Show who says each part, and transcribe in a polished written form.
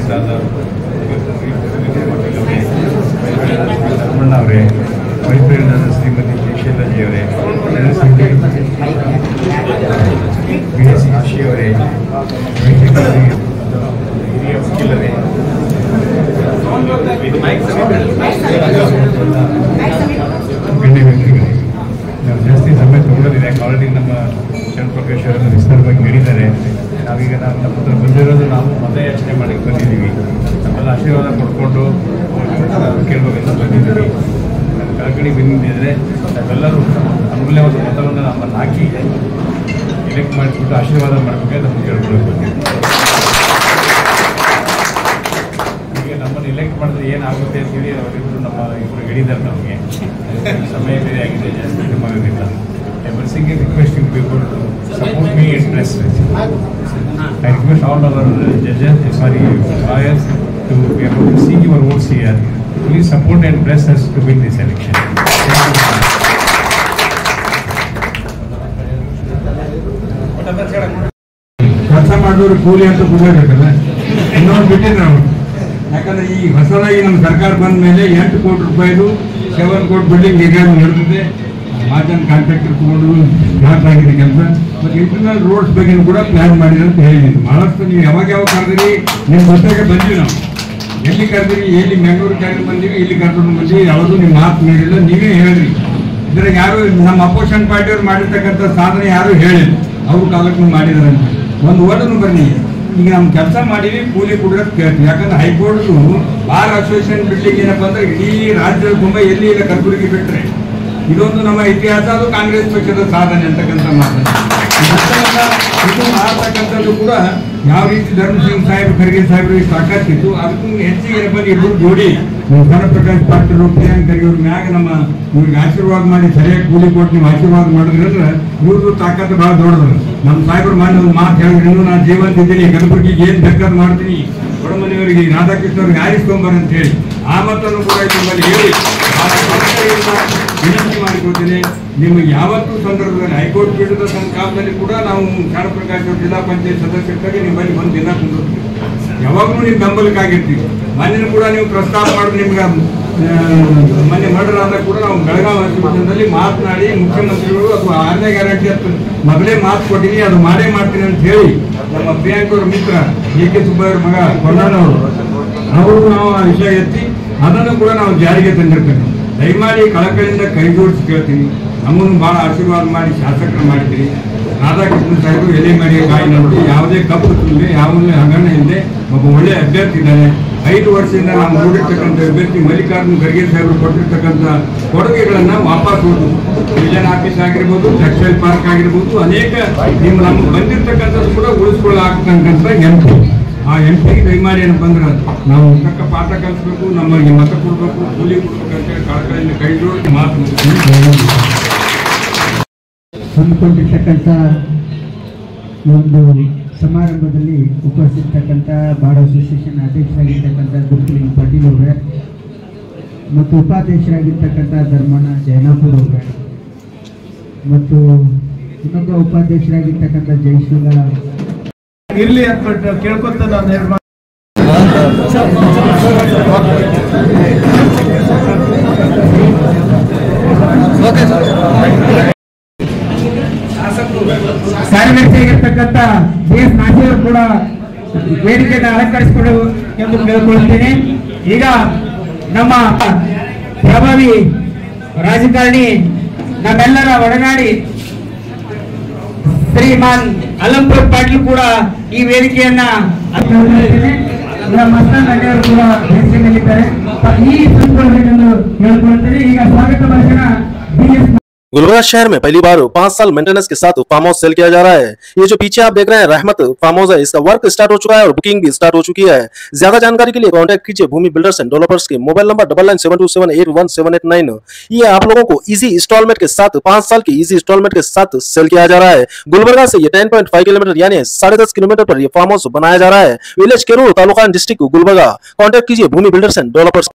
Speaker 1: धर्मಣ್ण ಅವರೇ, vice president Shrimati Jayasheela G ಅವರೇ, BS ಆಶಿ ಅವರೇ, ಹಿರಿಯ ವಕೀಲರೇ, ಗಣ್ಯ ವ್ಯಕ್ತಿಗಳೇ, ನಾವು ಜಾಸ್ತಿ ಸಮಯ ತಗೊಳ್ಳೋದಿದೆ. ಆಲ್ರೆಡಿ ನಮ್ಮ ಶರಣ್ ಪ್ರಕಾಶ್ ಅವರನ್ನು ವಿಸ್ತಾರವಾಗಿ ಹೇಳಿದ್ದಾರೆ. ನಾವೀಗ ನಮ್ಮ ಹತ್ರ ಬಂದಿರೋದು ನಾವು ಮತಯಾಚನೆ ಮಾಡಲಿಕ್ಕೆ ಬಂದಿದ್ದೀವಿ. ನಮ್ಮೆಲ್ಲ ಆಶೀರ್ವಾದ ಪಡ್ಕೊಂಡು ಕೇಳಬೇಕಂತ ಬಂದಿದ್ದೀವಿ. ನಮ್ಮ ಕಳಕಳಿ ಬಂದಿದ್ದರೆ ನಾವೆಲ್ಲರೂ ಅಮೂಲ್ಯವಾದ ಮತವನ್ನು ನಮ್ಮನ್ನು ಹಾಕಿ ಎಲೆಕ್ಟ್ ಮಾಡಿಬಿಟ್ಟು ಆಶೀರ್ವಾದ ಮಾಡಬೇಕಂತ ನಮ್ಗೆ ಕೇಳ್ಕೊಳಕ್ಕೆ ಬಂದಿದ್ದೀವಿ. ಈಗ ನಮ್ಮನ್ನು ಎಲೆಕ್ಟ್ ಮಾಡಿದ್ರೆ ಏನಾಗುತ್ತೆ ಅಂತೇಳಿ ಅವರಿಬ್ಬರು ನಮ್ಮ ಇಬ್ಬರು ಹೇಳಿದ್ದಾರೆ. ನಮಗೆ ಸಮಯ ಬೇರೆ ಆಗಿದೆ, ಜಾಸ್ತಿ ಆಗೋದಿಲ್ಲ. Everything is requesting people to support me and press. I request all our judges, lawyers, to be able to see your votes here. Please support and press us to win this election.
Speaker 2: ಕೆಲಸ ಮಾಡಿದವರು ಕೂಲಿ ಅಂತ ಕೊಡಬೇಕಲ್ಲ, ಇನ್ನೊಂದು ಬಿಟ್ಟಿದ್ದು ನಾವು. ಯಾಕಂದ್ರೆ ಈ ಹೊಸದಾಗಿ ನಮ್ಮ ಸರ್ಕಾರ ಬಂದ ಮೇಲೆ 8 ಕೋಟಿ ರೂಪಾಯಿದು 7 ಕೋಟಿ ಬಿಲ್ಡಿಂಗ್ ಈಗ ನಡೆದಿದೆ. ಮಾಜನ್ ಕಾಂಟ್ರಾಕ್ಟರ್ ತಗೊಂಡು ಸ್ಟಾರ್ಟ್ ಆಗಿದೆ ಕೆಲಸ. ಮತ್ತು ಇಂಟರ್ನಲ್ ರೋಡ್ಸ್ ಬಗ್ಗೆ ಕೂಡ ಪ್ಲಾನ್ ಮಾಡಿದ್ರೆ ಅಂತ ಹೇಳಿದ್ರು. ಬಹಳಷ್ಟು ನೀವು ಯಾವಾಗ ಕರೆದಿರಿ ನಿಮ್ಮ ಜೊತೆಗೆ ಬಂದ್ವಿ. ನಾವು ಎಲ್ಲಿ ಕರೆದಿರಿ, ಎಲ್ಲಿ ಬೆಂಗಳೂರು ಕರೆದು ಬಂದೀವಿ, ಇಲ್ಲಿ ಕರ್ಕೊಂಡು ಬಂದೀವಿ, ಯಾವುದು ನಿಮ್ಮ ಮಾತು ಮೀರಿಲ್ಲ. ನೀವೇ ಹೇಳಿದ್ರಿ. ಇದ್ರಾಗ ಯಾರು ನಮ್ಮ ಅಪೋಸಿಷನ್ ಪಾರ್ಟಿಯವ್ರು ಮಾಡಿರ್ತಕ್ಕಂಥ ಸಾಧನೆ ಯಾರು ಹೇಳಿಲ್ಲ, ಅವರು ಕಾಲಕ್ಕೂ ಮಾಡಿದಾರೆ ಅಂತ ಒಂದು ಓಟನ್ನು ಬನ್ನಿ. ಈಗ ನಮ್ಮ ಕೆಲಸ ಮಾಡೀವಿ, ಕೂಲಿ ಕೊಡೋದು ಕೇಳ್ತೀವಿ. ಯಾಕಂದ್ರೆ ಹೈಕೋರ್ಟ್ ಬಾರ್ ಅಸೋಸಿಯೇಷನ್ ಬಿಲ್ಡಿಂಗ್ ಏನಪ್ಪ ಅಂದ್ರೆ ಇಡೀ ರಾಜ್ಯದ ತುಂಬ ಎಲ್ಲಿ ಇಲ್ಲ, ಕಲಬುರಗಿ ಬಿಟ್ಟರೆ ಇದೊಂದು ನಮ್ಮ ಇತಿಹಾಸ. ಅದು ಕಾಂಗ್ರೆಸ್ ಪಕ್ಷದ ಸಾಧನೆ ಅಂತಕ್ಕಂಥ ಮಾತನ್ನು ಇದು ಮಾಡ್ತಕ್ಕಂಥದ್ದು ಕೂಡ ಯಾವ ರೀತಿ ಧರ್ಮಸಿಂಗ್ ಸಾಹೇಬ್, ಖರ್ಗೆ ಸಾಹೇಬ್ರಿಗೆ ಸಾಕಾಗ್ತಿತ್ತು. ಅದಕ್ಕೂ ಹೆಚ್ಚಿಗೆ ಏನಪ್ಪ ಇಬ್ಬರು ಜೋಡಿ ಶರಣ್ ಪ್ರಕಾಶ್ ಪಾಟೀಲ್, ಪ್ರಿಯಾಂಕ್ ಖರ್ಗೆ ಅವ್ರ ಮ್ಯಾಗ ನಮ್ಮ ಇವ್ರಿಗೆ ಆಶೀರ್ವಾದ ಮಾಡಿ ಸರಿಯಾಗಿ ಕೂಲಿ ಕೊಟ್ಟು ನೀವು ಆಶೀರ್ವಾದ ಮಾಡಿದ್ರಂದ್ರೆ ಇವ್ರದ್ದು ತಾಕತ್ತು ಭಾಳ ದೊಡ್ಡದು. ನಮ್ಮ ಸಾಹೇಬ್ರು ಮಾಡಿ ಒಂದು ಮಾತು ಹೇಳಿದ್ರು, ಇನ್ನೂ ನಾನು ಜೀವಂತ ಇದ್ದೀನಿ, ಕಲಬುರಗಿಗೆ ಏನು ಬೇಕಾದ್ ಮಾಡ್ತೀನಿ, ಬಡಮನೆಯವರಿಗೆ ರಾಧಾಕೃಷ್ಣ ಅವ್ರಿಗೆ ಆರಿಸ್ಕೊಂಬರ್ ಅಂತ ಹೇಳಿ ಆ ಮಾತನ್ನು ಕೂಡ ನಿಮ್ಮಲ್ಲಿ ಹೇಳಿ ವಿನಂತಿ ಮಾಡಿಕೊಳ್ತೀನಿ. ನಿಮಗೆ ಯಾವತ್ತೂ ಸಂದರ್ಭದಲ್ಲಿ ಹೈಕೋರ್ಟ್ ಪೀಠದ ಕಾಲದಲ್ಲಿ ಕೂಡ ನಾವು ಶರಣ್ ಪ್ರಕಾಶ್ ಅವರು ಜಿಲ್ಲಾ ಪಂಚಾಯತ್ ಸದಸ್ಯರಾಗಿ ನಿಮ್ಮಲ್ಲಿ ಒಂದು ದಿನ ಕುಂದಿರ್ತೀವಿ. ಯಾವಾಗಲೂ ನೀವು ಬೆಂಬಲಕ್ಕಾಗಿರ್ತೀವಿ. ಮೊನ್ನೆ ಕೂಡ ನೀವು ಪ್ರಸ್ತಾಪ ಮಾಡಿದ್ರೆ ನಿಮ್ಗೆ ಮೊನ್ನೆ ಮರ್ಡರ್ ಆದಾಗ ಕೂಡ ನಾವು ಬೆಳಗಾವಿ ಅಧಿವೇಶನದಲ್ಲಿ ಮಾತನಾಡಿ ಮುಖ್ಯಮಂತ್ರಿಗಳು ಅಥವಾ 6ನೇ ಗ್ಯಾರಂಟಿ ಅಂತ ಮೊದಲೇ ಮಾತು ಕೊಟ್ಟಿನಿ, ಅದು ಮಾಡೇ ಮಾಡ್ತೀನಿ ಅಂತ ಹೇಳಿ ನಮ್ಮ ಪ್ರಿಯಾಂಕ್ ಅವರ ಮಿತ್ರ AK ಸುಬ್ಬಯ್ಯವ್ರ ಮಗ ಕೊಂಡಣ್ಣವರು ಅವರು ನಾವು ಆ ವಿಷಯ ಎತ್ತಿ ಅದನ್ನು ಕೂಡ ನಾವು ಜಾರಿಗೆ ತಂದಿರ್ತೇವೆ. ದಯಮಾಡಿ ಕಳಕಳಿಯಿಂದ ಕೈ ಜೋಡಿಸಿ ಕೇಳ್ತೀನಿ. ನಮ್ಮನ್ನು ಭಾಳ ಆಶೀರ್ವಾದ ಮಾಡಿ ಶಾಸಕರು ಮಾಡಿದ್ದೀರಿ. ರಾಧಾಕೃಷ್ಣ ಸಾಹೇಬರು ಎಲೆ ಮರಿ ಕಾಯಿ ನೋಡಿ ಯಾವುದೇ ಕಪ್ಪು ತುಂಬಿದೆ, ಯಾವುದೇ ಹಗರಣ ಇಲ್ಲದೆ ಒಬ್ಬ ಒಳ್ಳೆ ಅಭ್ಯರ್ಥಿ ಇದ್ದಾನೆ. 5 ವರ್ಷದಿಂದ ನಾವು ನೋಡಿರ್ತಕ್ಕಂಥ ಅಭ್ಯರ್ಥಿ ಮಲ್ಲಿಕಾರ್ಜುನ್ ಖರ್ಗೆ ಸಾಹೇಬರು ಕೊಟ್ಟಿರ್ತಕ್ಕಂಥ ಕೊಡುಗೆಗಳನ್ನು ವಾಪಸ್ ಹೋದು ವಿಜನ್ ಆಫೀಸ್ ಆಗಿರ್ಬೋದು, ಟೆಕ್ಸ್ಟೈಲ್ ಪಾರ್ಕ್ ಆಗಿರ್ಬೋದು, ಅನೇಕ ನಮ್ಗೆ ಬಂದಿರತಕ್ಕಂಥದ್ದು ಕೂಡ ಉಳಿಸ್ಕೊಳ್ಳಾಗ್ತಕ್ಕಂಥ MP. ಆ MPಗೆ ದಯಮಾಡಿ ಏನಪ್ಪ ಅಂದ್ರೆ ನಾವು ತಕ್ಕ ಪಾಠ ಕಲಿಸ್ಬೇಕು, ನಮಗೆ ಮತ ಕೊಡಬೇಕು, ಕೂಲಿ ಕೊಡ್ಬೇಕಂತೇಳಿ ಕಳಕಳಿಯಿಂದ ಕೈ ಜೋಡಿಸಿ ಮಾತು
Speaker 3: ಹಮ್ಮಿಕೊಂಡಿರ್ತಕ್ಕಂಥ ಒಂದು ಸಮಾರಂಭದಲ್ಲಿ ಉಪಸ್ಥಿತಕ್ಕಂಥ ಬಾರ್ ಅಸೋಸಿಯೇಷನ್ ಅಧ್ಯಕ್ಷರಾಗಿರ್ತಕ್ಕಂಥ ಗುರುಲಿಂಗ ಪಾಟೀಲ್ ಅವರೇ ಮತ್ತು ಉಪಾಧ್ಯಕ್ಷರಾಗಿರ್ತಕ್ಕಂಥ ಧರ್ಮಣ್ಣ ಜೈನಾಪುರ ಅವರೇ ಮತ್ತು ಇನ್ನೊಬ್ಬ ಉಪಾಧ್ಯಕ್ಷರಾಗಿರ್ತಕ್ಕಂಥ ಜಯಶೀಲಾ
Speaker 4: ಇರ್ಲಿ ಅಂತ ಕೇಳ್ಕೊತ ನಾನು ನಿರ್ಮಾಣ ಕಾರ್ಯದರ್ಶಿಯಾಗಿರ್ತಕ್ಕಂಥ BS ನಾಶಿ ಅವರು ಕೂಡ ವೇದಿಕೆಯನ್ನು ಅಲಂಕರಿಸಿಕೊಂಡು ಎಂದು ಕೇಳಿಕೊಳ್ಳುತ್ತೇನೆ. ಈಗ ನಮ್ಮ ಪ್ರಭಾವಿ ರಾಜಕಾರಣಿ ನಮ್ಮೆಲ್ಲರ ಒಡನಾಡಿ ಶ್ರೀಮಾನ್ ಅಲಂಪುರ್ ಪಾಟೀಲ್ ಕೂಡ ಈ ವೇದಿಕೆಯನ್ನ ಮಸ್ತನವರು ಕೂಡ ವೇದಿಕೆಯಲ್ಲಿದ್ದಾರೆ. ಈ ಸಂದರ್ಭವನ್ನು ಹೇಳ್ಕೊಳ್ತೇನೆ. ಈಗ ಸ್ವಾಗತ ಭಾಷಣ BS
Speaker 5: गुलबर्गा शहर में पहली बार 5 साल मेंटेनेंस के साथ फार्म हाउस सेल किया जा रहा है। ये जो पीछे आप देख रहे हैं रहमत फार्म हाउस है, इसका वर्क स्टार्ट हो चुका है और बुकिंग भी स्टार्ट हो चुकी है। ज्यादा जानकारी के लिए कांटेक्ट कीजिए भूमि बिल्डर्स एंड डेवलपर्स के मोबाइल नंबर 9972781789। ये आप लोगों को इजी इंस्टॉलमेंट के साथ 5 साल की इजी इंस्टॉलमेंट के साथ सेल किया जा रहा है। गुलबर्गा से ये 10.5 किलोमीटर यानी 10.5 किलोमीटर पर ये फार्म हाउस बनाया जा रहा है। Village केरूर taluka district Gulbarga. Contact कीजिए भूमि बिल्डर्स एंड डेवलपर्स।